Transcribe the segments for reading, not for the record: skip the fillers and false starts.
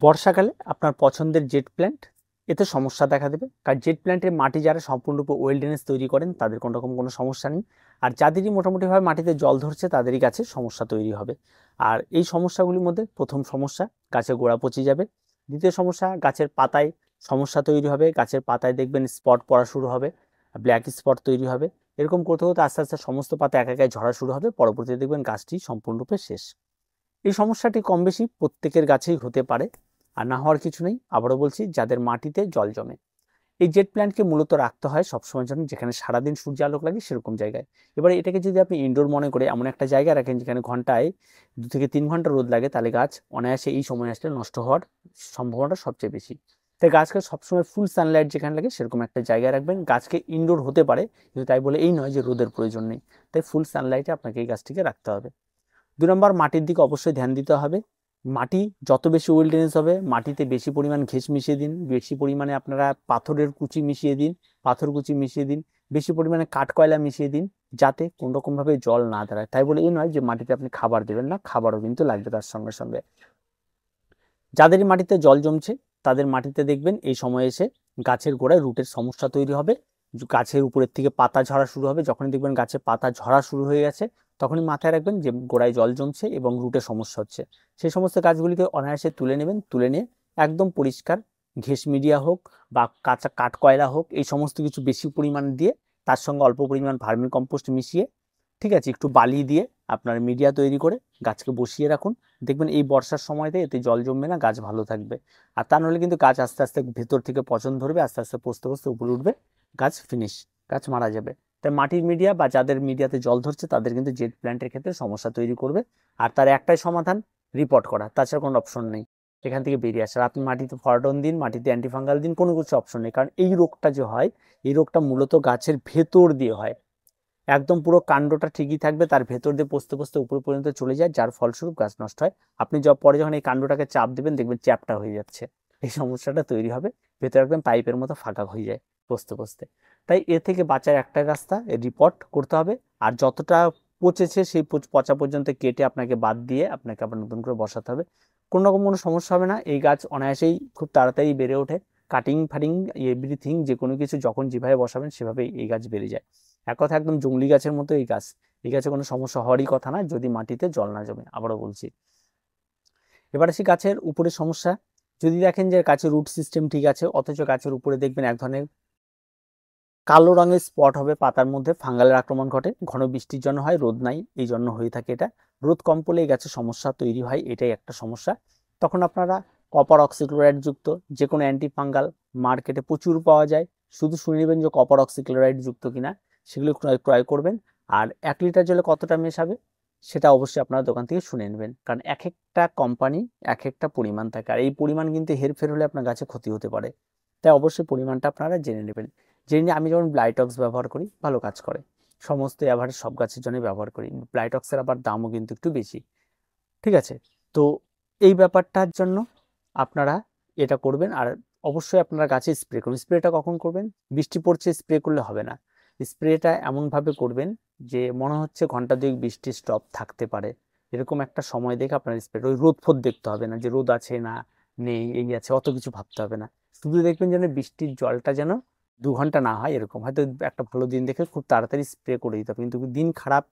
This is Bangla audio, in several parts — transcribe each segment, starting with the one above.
বর্ষাকালে আপনার পছন্দের জেট প্ল্যান্ট এতে সমস্যা দেখা দেবে, কারণ জেট প্ল্যান্টের মাটি যারা সম্পূর্ণরূপে ওয়েলডেনেস তৈরি করেন তাদের কোনো রকম কোনো সমস্যা নেই। আর যাদেরই মোটামুটিভাবে মাটিতে জল ধরছে তাদেরই গাছে সমস্যা তৈরি হবে। আর এই সমস্যাগুলির মধ্যে প্রথম সমস্যা, গাছের গোড়া পচে যাবে। দ্বিতীয় সমস্যা, গাছের পাতায় সমস্যা তৈরি হবে, গাছের পাতায় দেখবেন স্পট পড়া শুরু হবে, ব্ল্যাক স্পট তৈরি হবে। এরকম করতে হতে আস্তে আস্তে সমস্ত পাতা একাই ঝরা শুরু হবে, পরবর্তীতে দেখবেন গাছটি সম্পূর্ণরূপে শেষ। এই সমস্যাটি কম বেশি প্রত্যেকের গাছেই হতে পারে, আর না হওয়ার কিছু নেই। আবারও বলছি, যাদের মাটিতে জল জমে। এই জেট প্ল্যান্টকে মূলত রাখতে হয় সবসময়ের জন্য যেখানে সারাদিন সূর্য আলোক লাগে সেরকম জায়গায়। এবারে এটাকে যদি আপনি ইনডোর মনে করে এমন একটা জায়গায় রাখেন যেখানে ঘন্টায় 2 থেকে 3 ঘন্টা রোদ লাগে, তাহলে গাছ অনায়াসে এই সময় আসলে নষ্ট হওয়ার সম্ভাবনাটা সবচেয়ে বেশি। তাই গাছকে সবসময় ফুল সানলাইট যেখানে লাগে সেরকম একটা জায়গায় রাখবেন। গাছকে ইনডোর হতে পারে, কিন্তু তাই বলে এই নয় যে রোদের প্রয়োজন নেই। তাই ফুল সানলাইটে আপনাকে এই গাছটিকে রাখতে হবে। 2 নম্বর, মাটির দিকে অবশ্যই ধ্যান দিতে হবে। মাটি যত বেশি ওয়েলডেনেস হবে, মাটিতে বেশি পরিমাণ ঘেঁস মিশিয়ে দিন, বেশি পরিমাণে আপনারা পাথরের কুচি মিশিয়ে দিন, পাথর কুচি মিশিয়ে দিন, বেশি পরিমাণে কাঠকয়লা মিশিয়ে দিন, যাতে কোনো রকমভাবে জল না দাঁড়ায়। তাই বলে এই নয় যে মাটিতে আপনি খাবার দেবেন না, খাবারও কিন্তু লাগবে তার সঙ্গে সঙ্গে। যাদের মাটিতে জল জমছে তাদের মাটিতে দেখবেন এই সময় এসে গাছের গোড়ায় রুটের সমস্যা তৈরি হবে, গাছের উপরের থেকে পাতা ঝরা শুরু হবে। যখনই দেখবেন গাছে পাতা ঝরা শুরু হয়ে গেছে, তখনই মাথায় রাখবেন যে গোড়ায় জল জমছে এবং রুটের সমস্যা হচ্ছে। সেই সমস্ত গাছগুলিকে অনায়াসে তুলে নেবেন, তুলে নিয়ে একদম পরিষ্কার ঘেঁস মিডিয়া হোক বা কাঁচা কাঠ কয়লা হোক, এই সমস্ত কিছু বেশি পরিমাণ দিয়ে তার সঙ্গে অল্প পরিমাণ ভার্মি কম্পোস্ট মিশিয়ে, ঠিক আছে, একটু বালি দিয়ে আপনার মিডিয়া তৈরি করে গাছকে বসিয়ে রাখুন। দেখবেন এই বর্ষার সময়তে এতে জল জমবে না, গাছ ভালো থাকবে। আর তা নাহলে কিন্তু গাছ আস্তে আস্তে ভেতর থেকে পচন ধরবে, আস্তে আস্তে পচতে পচতে উপরে উঠবে, গাছ ফিনিশ, গাছ মারা যাবে। তাই মাটির মিডিয়া বা যাদের মিডিয়াতে জল ধরছে তাদের কিন্তু জেট প্ল্যান্টের ক্ষেত্রে সমস্যা তৈরি করবে। আর তার একটাই সমাধান, রিপোর্ট করা, তাছাড়া কোনো অপশন নেই এখান থেকে বেরিয়ে আসার। আপনি মাটিতে ফরডন দিন, মাটিতে অ্যান্টিফাঙ্গাল দিন, কোনো কিছু অপশন নেই। কারণ এই রোগটা যে হয়, এই রোগটা মূলত গাছের ভেতর দিয়ে হয়। একদম পুরো কাণ্ডটা ঠিকই থাকবে, তার ভেতর দিয়ে পচতে পচতে উপর পর্যন্ত চলে যায়, যার ফলস্বরূপ গাছ নষ্ট হয়। আপনি পরে যখন এই কাণ্ডটাকে চাপ দেবেন দেখবেন চ্যাপ্টা হয়ে যাচ্ছে, এই সমস্যাটা তৈরি হবে। ভেতরে একদম পাইপের মতো ফাঁকা হয়ে যায় পচতে পচতে। তাই এ থেকে বাঁচার একটাই রাস্তা, রিপোর্ট করতে হবে। আর যতটা পচেছে সেই পচা পর্যন্ত কেটে আপনাকে বাদ দিয়ে আপনাকে আবার নতুন করে বসাতে হবে। কোনো রকম কোনো সমস্যা হবে না, এই গাছ অনায়াসেই খুব তাড়াতাড়ি বেড়ে ওঠে। কাটিং ফাটিং এভরিথিং, যে কোনো কিছু যখন যেভাবে বসাবেন সেভাবেই এই গাছ বেড়ে যায়। এক কথা একদম জংলি গাছের মতো এই গাছ। এই গাছে কোনো সমস্যা হওয়ারই কথা না, যদি মাটিতে জল না জমে। আবারও বলছি। এবার আসি গাছের উপরে সমস্যা। যদি দেখেন যে গাছের রুট সিস্টেম ঠিক আছে, অথচ গাছের উপরে দেখবেন এক ধরনের কালো রঙের স্পট হবে, পাতার মধ্যে ফাঙ্গালের আক্রমণ ঘটে, ঘন বৃষ্টির জন্য হয়, রোদ নাই এই জন্য হয়ে থাকে এটা। রোদ কম পড়লে এই গাছের সমস্যা তৈরি হয়, এটাই একটা সমস্যা। তখন আপনারা কপার অক্সিক্লোরাইড যুক্ত যে কোনো অ্যান্টিফাঙ্গাল মার্কেটে প্রচুর পাওয়া যায়, শুধু শুনে নেবেন যে কপার অক্সিক্লোরাইড যুক্ত কিনা, সেগুলো ক্রয় করবেন। আর 1 লিটার জলে কতটা মেশাবে সেটা অবশ্যই আপনারা দোকান থেকে শুনে নেবেন, কারণ এক একটা কোম্পানি এক একটা পরিমাণ থাকে, আর এই পরিমাণ কিন্তু হেরফের হলে আপনার গাছে ক্ষতি হতে পারে। তাই অবশ্যই পরিমাণটা আপনারা জেনে নেবেন। জেনে আমি যেমন ব্লাইটক্স ব্যবহার করি, ভালো কাজ করে, সমস্ত এভারেজ সব গাছের জন্য ব্যবহার করি। ব্লাইটক্সের আবার দামও কিন্তু একটু বেশি, ঠিক আছে। তো এই ব্যাপারটার জন্য আপনারা এটা করবেন। আর অবশ্যই আপনারা গাছে স্প্রে করবেন। স্প্রেটা কখন করবেন? বৃষ্টি পড়ছে স্প্রে করলে হবে না। স্প্রেটা এমনভাবে করবেন যে মনে হচ্ছে ঘন্টা 2 বৃষ্টি স্টপ থাকতে পারে, এরকম একটা সময় দেখে আপনার স্প্রে, ওই রোদ ফোদ দেখতে হবে না যে রোদ আছে না নেই এই আছে, অত কিছু ভাবতে হবে না। শুধু দেখবেন যেন বৃষ্টির জলটা যেন 2 ঘন্টা না হয়, এরকম হয়তো একটা ভালো দিন দেখে খুব তাড়াতাড়ি স্প্রে করে দিতে হবে। কিন্তু দিন খারাপ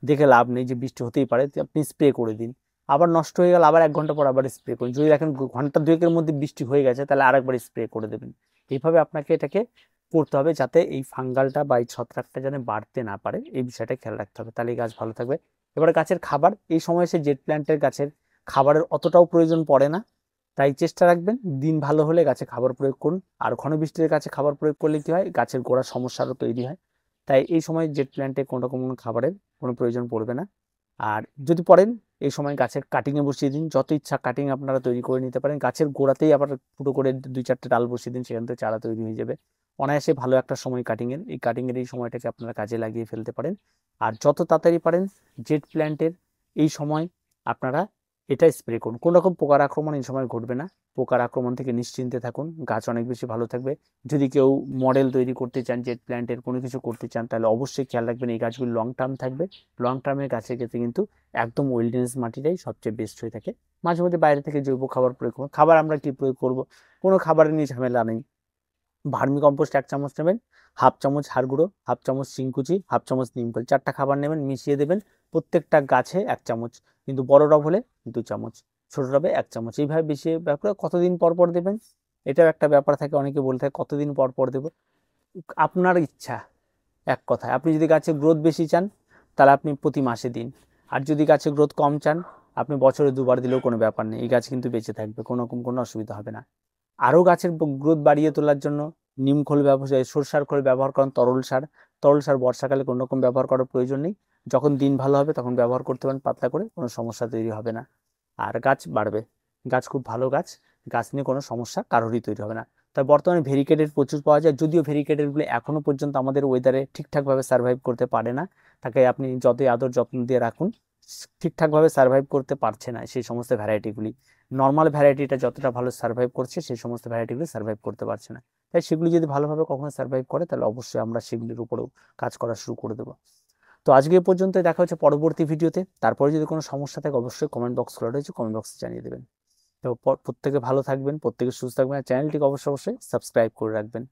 দেখে লাভ নেই, যে বৃষ্টি হতেই পারে, আপনি স্প্রে করে দিন। আবার নষ্ট হয়ে গেল, আবার 1 ঘন্টা পর আবার স্প্রে করুন। যদি দেখেন ঘন্টা 2-এর মধ্যে বৃষ্টি হয়ে গেছে, তাহলে আরেকবার স্প্রে করে দেবেন। এইভাবে আপনাকে এটাকে করতে হবে, যাতে এই ফাঙ্গালটা বা এই ছত্রাকটা যেন বাড়তে না পারে, এই বিষয়টা খেয়াল রাখতে হবে, তাহলে গাছ ভালো থাকবে। এবারে গাছের খাবার, এই সময় এসে জেট প্ল্যান্টের গাছের খাবারের অতটাও প্রয়োজন পড়ে না। তাই চেষ্টা রাখবেন দিন ভালো হলে গাছে খাবার প্রয়োগ করুন। আর ঘন বৃষ্টির গাছে খাবার প্রয়োগ করলে কি হয়, গাছের গোড়া সমস্যারও তৈরি হয়। তাই এই সময় জেট প্ল্যান্টে কোনো রকম কোনো খাবারের কোনো প্রয়োজন পড়বে না। আর যদি পড়েন, এই সময় গাছের কাটিংয়ে বসিয়ে দিন, যত ইচ্ছা কাটিং আপনারা তৈরি করে নিতে পারেন। গাছের গোড়াতেই আবার ফুটো করে 2-4টে ডাল বসিয়ে দিন, সেখান থেকে চারা তৈরি হয়ে যাবে। অনায়াসে ভালো একটা সময় কাটিংয়ের, এই কাটিংয়ের এই সময়টাকে আপনারা কাজে লাগিয়ে ফেলতে পারেন। আর যত তাড়াতাড়ি পারেন জেট প্ল্যান্টের এই সময় আপনারা এটা স্প্রে করুন। কোনো রকম পোকার আক্রমণ এই সময় ঘটবে না। পোকার আক্রমণ থেকে নিশ্চিন্তে থাকুন, গাছ অনেক বেশি ভালো থাকবে। যদি কেউ মডেল তৈরি করতে চান, জেট প্ল্যান্টের কোনো কিছু করতে চান, তাহলে অবশ্যই খেয়াল রাখবেন এই গাছগুলি লং টার্ম থাকবে। লং টার্মের গাছের ক্ষেত্রে কিন্তু একদম ওয়েলডেনেস মাটিটাই সবচেয়ে বেস্ট হয়ে থাকে। মাঝে মধ্যে বাইরে থেকে জৈব খাবার প্রয়োগ করুন। খাবার আমরা কি প্রয়োগ করব, কোনো খাবারের নিয়ে ঝামেলা নেই। ভার্মি কম্পোস্ট 1 চামচ নেবেন, হাফ চামচ হাড় গুঁড়ো, হাফ চামচ শিংকুচি, হাফ চামচ নিমখোল, 4টা খাবার নেবেন, মিশিয়ে দেবেন প্রত্যেকটা গাছে 1 চামচ, কিন্তু বড় টব হলে 2 চামচ, ছোট টবে 1 চামচ। এইভাবে বেশি ব্যাপারে কতদিন পর পর দেবেন, এটাও একটা ব্যাপার থাকে, অনেকে বলে থাকে কতদিন পর পর দেবো। আপনার ইচ্ছা। এক কথায়, আপনি যদি গাছের গ্রোথ বেশি চান তাহলে আপনি প্রতি মাসে দিন, আর যদি গাছের গ্রোথ কম চান আপনি বছরে 2বার দিলেও কোনো ব্যাপার নেই, এই গাছ কিন্তু বেঁচে থাকবে, কোনো রকম কোনো অসুবিধা হবে না। আরও গাছের গ্রোথ বাড়িয়ে তোলার জন্য নিম খোল ব্যবহার, সরষার খোল ব্যবহার করেন, তরল সার। তরল সার বর্ষাকালে কোনো রকম ব্যবহার করার প্রয়োজন নেই, যখন দিন ভালো হবে তখন ব্যবহার করতে পারেন পাতলা করে, কোনো সমস্যা তৈরি হবে না, আর গাছ বাড়বে। গাছ খুব ভালো গাছ, গাছ নিয়ে কোনো সমস্যা কারোরই তৈরি হবে না। তাই বর্তমানে ভেরিকেটেড প্রচুর পাওয়া যায়, যদিও ভেরিকেটেডগুলো এখনো পর্যন্ত আমাদের ওয়েদারে ঠিকঠাকভাবে সার্ভাইভ করতে পারে না। তাকে আপনি যতই আদর যত্ন দিয়ে রাখুন, ঠিকঠাকভাবে সার্ভাইভ করতে পারছে না সেই সমস্ত ভ্যারাইটিগুলি। নর্মাল ভ্যারাইটিটা যতটা ভালো সার্ভাইভ করছে সেই সমস্ত ভ্যারাইটিগুলি সার্ভাইভ করতে পারছে না। তাই সেগুলি যদি ভালোভাবে কখনো সার্ভাইভ করে তাহলে অবশ্যই আমরা সেগুলির উপরেও কাজ করা শুরু করে দেবো। তো আজকে এ পর্যন্ত, দেখা হচ্ছে পরবর্তী ভিডিওতে। তারপরে যদি কোনো সমস্যা থাকে অবশ্যই কমেন্ট বক্স খোলা রয়েছে, কমেন্ট বক্সে জানিয়ে দেবেন। তো প্রত্যেকে ভালো থাকবেন, প্রত্যেকে সুস্থ থাকবেন, আর চ্যানেলটিকে অবশ্যই সাবস্ক্রাইব করে রাখবেন।